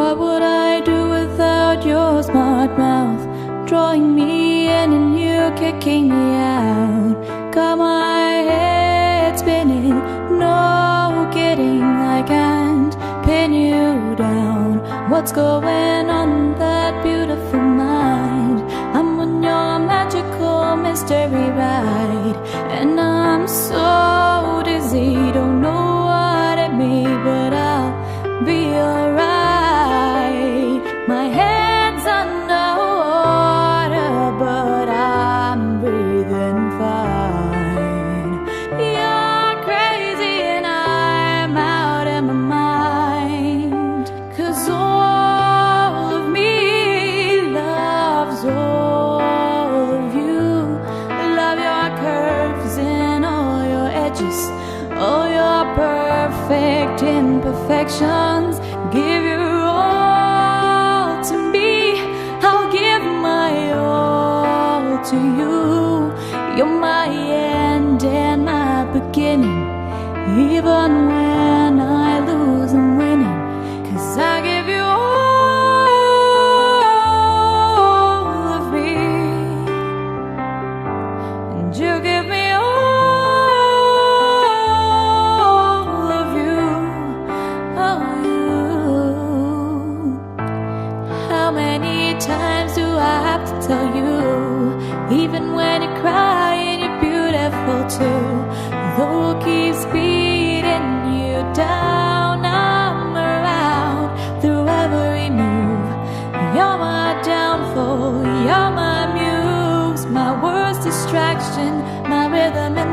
What would I do without your smart mouth, drawing me in and you kicking me out? Got my head spinning, no kidding, I can't pin you down. What's going on in that beautiful mind? I'm on your magical mystery ride, and I'm so dizzy, don't know what it may, but I'll be alright. My head's underwater, but I'm breathing fine. You're crazy and I'm out of my mind, 'cause all of me loves all of you. Love your curves and all your edges, all your perfect imperfections. Give your all to me, I'll give my all to you. You're my end and my beginning, even when I lose I'm winning, 'cause I give you all of me, and you give me all of you, oh you. How many times do I have to tell you, even when you're crying you're beautiful too? The world keeps beating you down, I'm around through every move. You're my downfall, you're my muse, my worst distraction, my rhythm and